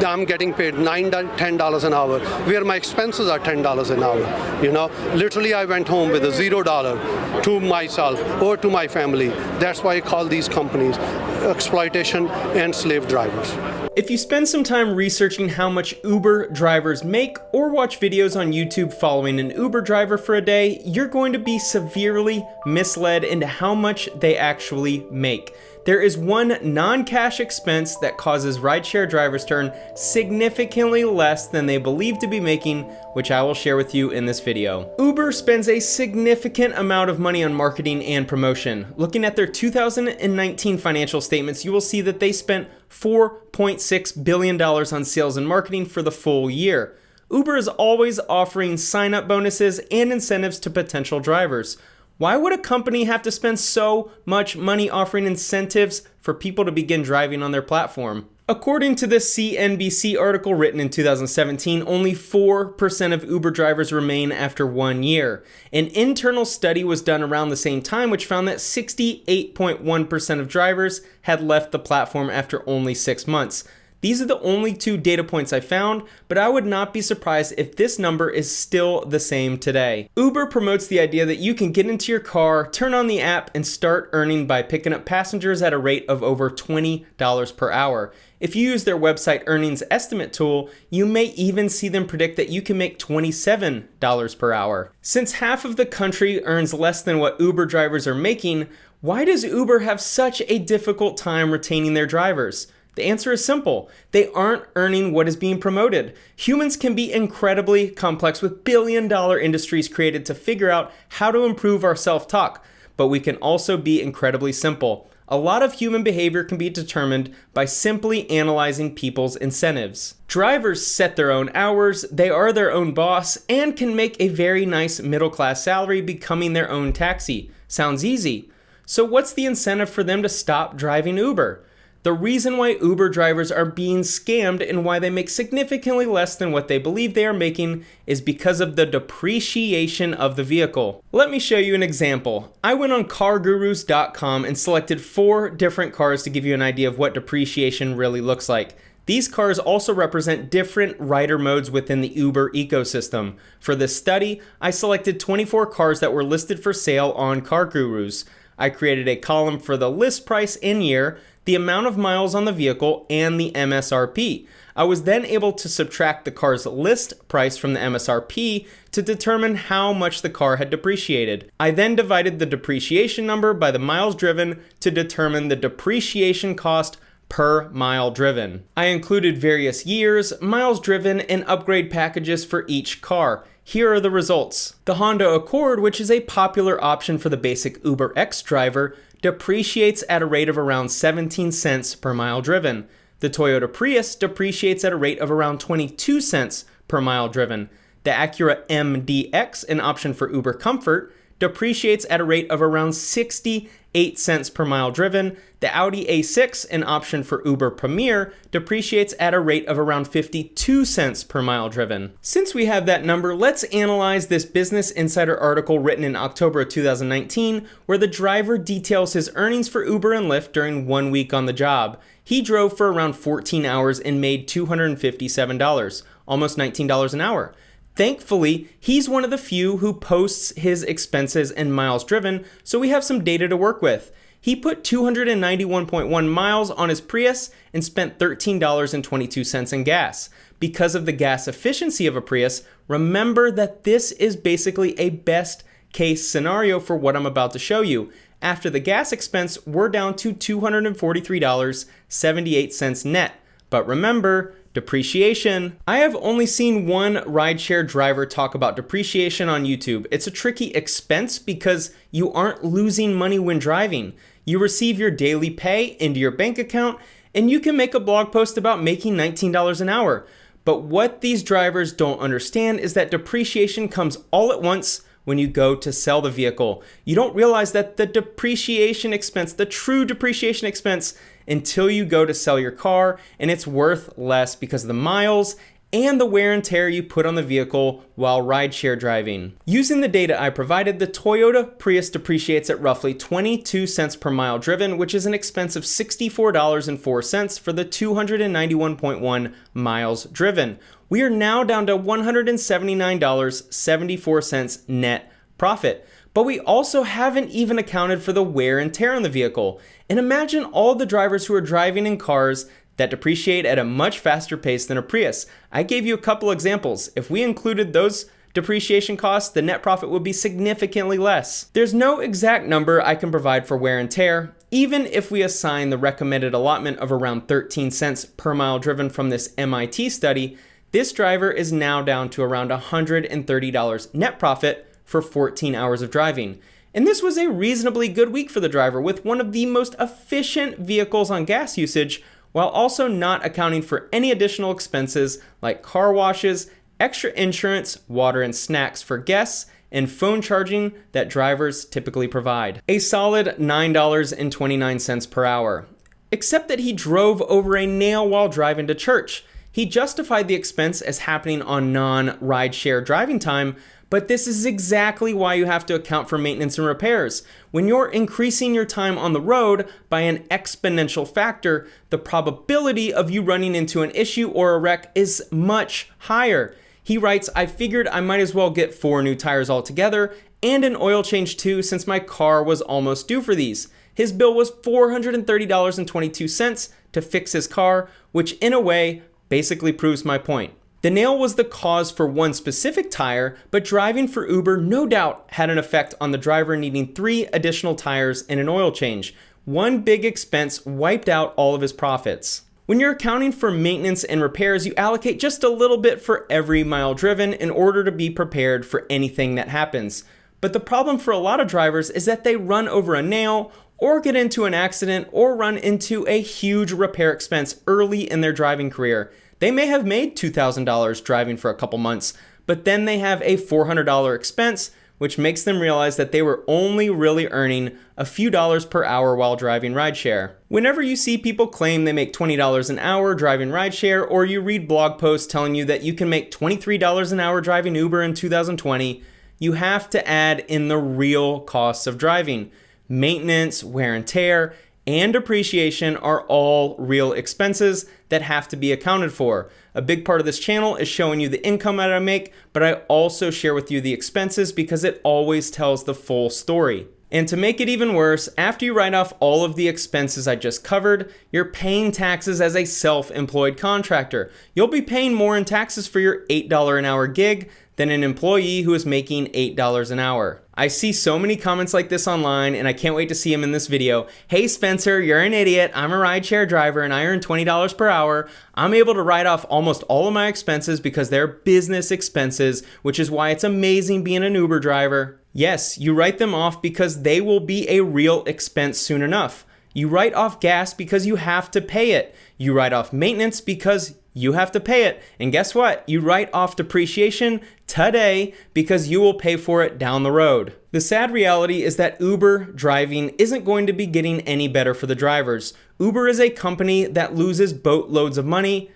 I'm getting paid $10 an hour, where my expenses are $10 an hour. Literally I went home with a $0 to myself or to my family. That's why I call these companies exploitation and slave drivers. If you spend some time researching how much Uber drivers make or watch videos on YouTube following an Uber driver for a day, you're going to be severely misled into how much they actually make. There is one non-cash expense that causes rideshare drivers to earn significantly less than they believe to be making, which I will share with you in this video. Uber spends a significant amount of money on marketing and promotion. Looking at their 2019 financial statements, you will see that they spent $4.6 billion on sales and marketing for the full year. Uber is always offering sign-up bonuses and incentives to potential drivers. Why would a company have to spend so much money offering incentives for people to begin driving on their platform? According to this CNBC article written in 2017, only 4% of Uber drivers remain after 1 year. An internal study was done around the same time which found that 68.1% of drivers had left the platform after only 6 months. These are the only 2 data points I found, but I would not be surprised if this number is still the same today. Uber promotes the idea that you can get into your car, turn on the app, and start earning by picking up passengers at a rate of over $20 per hour. If you use their website earnings estimate tool, you may even see them predict that you can make $27 per hour. Since half of the country earns less than what Uber drivers are making, why does Uber have such a difficult time retaining their drivers? The answer is simple. They aren't earning what is being promoted. Humans can be incredibly complex with billion-dollar industries created to figure out how to improve our self-talk, but we can also be incredibly simple. A lot of human behavior can be determined by simply analyzing people's incentives. Drivers set their own hours, they are their own boss, and can make a very nice middle-class salary becoming their own taxi. Sounds easy. So what's the incentive for them to stop driving Uber? The reason why Uber drivers are being scammed and why they make significantly less than what they believe they are making is because of the depreciation of the vehicle. Let me show you an example. I went on CarGurus.com and selected 4 different cars to give you an idea of what depreciation really looks like. These cars also represent different rider modes within the Uber ecosystem. For this study, I selected 24 cars that were listed for sale on CarGurus. I created a column for the list price in year, the amount of miles on the vehicle, and the MSRP. I was then able to subtract the car's list price from the MSRP to determine how much the car had depreciated. I then divided the depreciation number by the miles driven to determine the depreciation cost per mile driven. I included various years, miles driven, and upgrade packages for each car. Here are the results. The Honda Accord, which is a popular option for the basic UberX driver, depreciates at a rate of around 17 cents per mile driven. The Toyota Prius depreciates at a rate of around 22 cents per mile driven. The Acura MDX, an option for Uber Comfort, depreciates at a rate of around 68 cents per mile driven. The Audi A6, an option for Uber Premier, depreciates at a rate of around 52 cents per mile driven. Since we have that number, let's analyze this Business Insider article written in October of 2019, where the driver details his earnings for Uber and Lyft during 1 week on the job. He drove for around 14 hours and made $257, almost $19 an hour. Thankfully, he's one of the few who posts his expenses and miles driven, so we have some data to work with. He put 291.1 miles on his Prius and spent $13.22 in gas. Because of the gas efficiency of a Prius, remember that this is basically a best case scenario for what I'm about to show you. After the gas expense, we're down to $243.78 net. But remember, depreciation. I have only seen one rideshare driver talk about depreciation on YouTube. It's a tricky expense because you aren't losing money when driving. You receive your daily pay into your bank account, and you can make a blog post about making $19 an hour. But what these drivers don't understand is that depreciation comes all at once when you go to sell the vehicle. You don't realize that the depreciation expense, the true depreciation expense, until you go to sell your car, and it's worth less because of the miles and the wear and tear you put on the vehicle while rideshare driving. Using the data I provided, the Toyota Prius depreciates at roughly 22 cents per mile driven, which is an expense of $64.04 for the 291.1 miles driven. We are now down to $179.74 net profit. But we also haven't even accounted for the wear and tear on the vehicle. And imagine all the drivers who are driving in cars that depreciate at a much faster pace than a Prius. I gave you a couple examples. If we included those depreciation costs, the net profit would be significantly less. There's no exact number I can provide for wear and tear. Even if we assign the recommended allotment of around 13 cents per mile driven from this MIT study, this driver is now down to around $130 net profit for 14 hours of driving. And this was a reasonably good week for the driver with one of the most efficient vehicles on gas usage, while also not accounting for any additional expenses like car washes, extra insurance, water and snacks for guests, and phone charging that drivers typically provide. A solid $9.29 per hour. Except that he drove over a nail while driving to church. He justified the expense as happening on non-rideshare driving time, but this is exactly why you have to account for maintenance and repairs. When you're increasing your time on the road by an exponential factor, the probability of you running into an issue or a wreck is much higher. He writes, I figured I might as well get 4 new tires altogether and an oil change too since my car was almost due for these. His bill was $430.22 to fix his car, which in a way basically proves my point. The nail was the cause for one specific tire, but driving for Uber no doubt had an effect on the driver needing 3 additional tires and an oil change. One big expense wiped out all of his profits. When you're accounting for maintenance and repairs, you allocate just a little bit for every mile driven in order to be prepared for anything that happens. But the problem for a lot of drivers is that they run over a nail or get into an accident or run into a huge repair expense early in their driving career. They may have made $2,000 driving for a couple months, but then they have a $400 expense, which makes them realize that they were only really earning a few dollars per hour while driving rideshare. Whenever you see people claim they make $20 an hour driving rideshare, or you read blog posts telling you that you can make $23 an hour driving Uber in 2020, you have to add in the real costs of driving. Maintenance, wear and tear, and depreciation are all real expenses that have to be accounted for. A big part of this channel is showing you the income that I make, but I also share with you the expenses because it always tells the full story. And to make it even worse, after you write off all of the expenses I just covered, you're paying taxes as a self-employed contractor. You'll be paying more in taxes for your $8 an hour gig than an employee who is making $8 an hour. I see so many comments like this online, and I can't wait to see them in this video. Hey Spencer, you're an idiot. I'm a rideshare driver and I earn $20 per hour. I'm able to write off almost all of my expenses because they're business expenses, which is why it's amazing being an Uber driver. Yes, you write them off because they will be a real expense soon enough. You write off gas because you have to pay it. You write off maintenance because you have to pay it. And guess what? You write off depreciation today because you will pay for it down the road. The sad reality is that Uber driving isn't going to be getting any better for the drivers. Uber is a company that loses boatloads of money,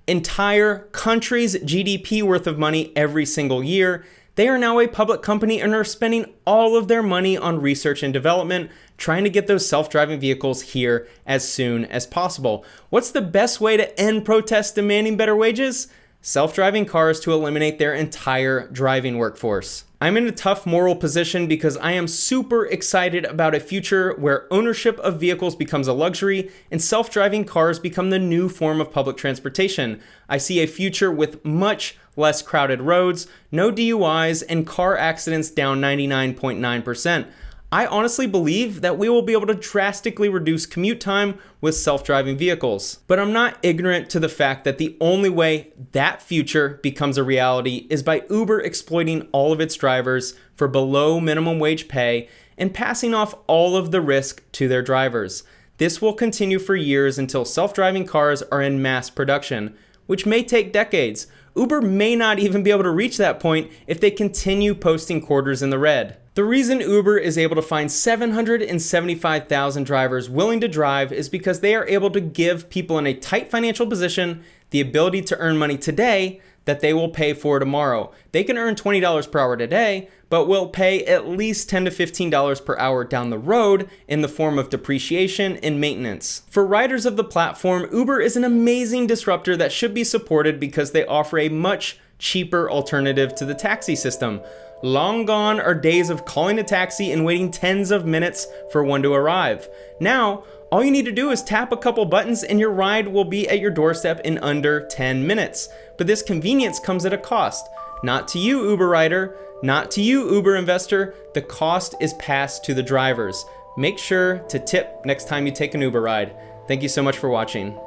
entire countries' GDP worth of money every single year. They are now a public company and are spending all of their money on research and development, trying to get those self-driving vehicles here as soon as possible. What's the best way to end protests demanding better wages? Self-driving cars to eliminate their entire driving workforce. I'm in a tough moral position because I am super excited about a future where ownership of vehicles becomes a luxury and self-driving cars become the new form of public transportation. I see a future with much less crowded roads, no DUIs, and car accidents down 99.9%. I honestly believe that we will be able to drastically reduce commute time with self-driving vehicles. But I'm not ignorant to the fact that the only way that future becomes a reality is by Uber exploiting all of its drivers for below minimum wage pay and passing off all of the risk to their drivers. This will continue for years until self-driving cars are in mass production, which may take decades. Uber may not even be able to reach that point if they continue posting quarters in the red. The reason Uber is able to find 775,000 drivers willing to drive is because they are able to give people in a tight financial position the ability to earn money today that they will pay for tomorrow. They can earn $20 per hour today, but will pay at least $10 to $15 per hour down the road in the form of depreciation and maintenance. For riders of the platform, Uber is an amazing disruptor that should be supported because they offer a much cheaper alternative to the taxi system. Long gone are days of calling a taxi and waiting tens of minutes for one to arrive. Now, all you need to do is tap a couple buttons and your ride will be at your doorstep in under 10 minutes. But this convenience comes at a cost. Not to you, Uber rider, not to you, Uber investor. The cost is passed to the drivers. Make sure to tip next time you take an Uber ride. Thank you so much for watching.